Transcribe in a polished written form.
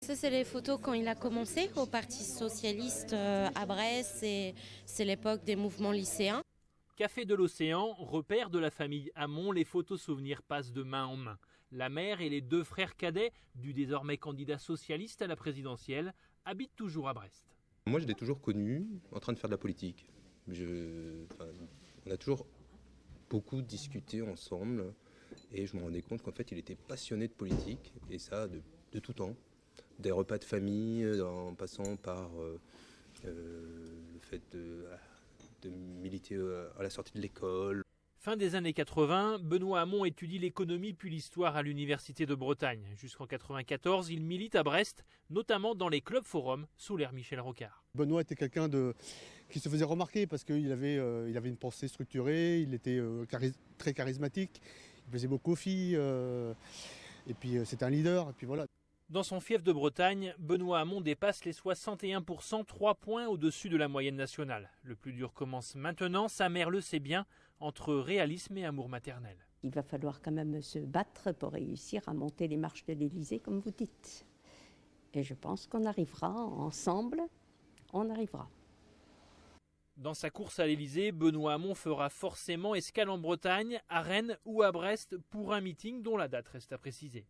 Ça, c'est les photos quand il a commencé au Parti socialiste à Brest, et c'est l'époque des mouvements lycéens. Café de l'Océan, repère de la famille Hamon, les photos souvenirs passent de main en main. La mère et les deux frères cadets du désormais candidat socialiste à la présidentielle habitent toujours à Brest. Moi, je l'ai toujours connu en train de faire de la politique. On a toujours beaucoup discuté ensemble et je me rendais compte qu'en fait, il était passionné de politique et ça de tout temps. Des repas de famille, en passant par le fait de militer à la sortie de l'école. Fin des années 80, Benoît Hamon étudie l'économie puis l'histoire à l'Université de Bretagne. Jusqu'en 94, il milite à Brest, notamment dans les clubs forums sous l'ère Michel Rocard. Benoît était quelqu'un qui se faisait remarquer parce qu'il avait une pensée structurée, il était très charismatique, il faisait beaucoup aux filles, et puis c'était un leader, et puis voilà. Dans son fief de Bretagne, Benoît Hamon dépasse les 61%, 3 points au-dessus de la moyenne nationale. Le plus dur commence maintenant, sa mère le sait bien, entre réalisme et amour maternel. Il va falloir quand même se battre pour réussir à monter les marches de l'Élysée, comme vous dites. Et je pense qu'on arrivera ensemble, on arrivera. Dans sa course à l'Élysée, Benoît Hamon fera forcément escale en Bretagne, à Rennes ou à Brest pour un meeting dont la date reste à préciser.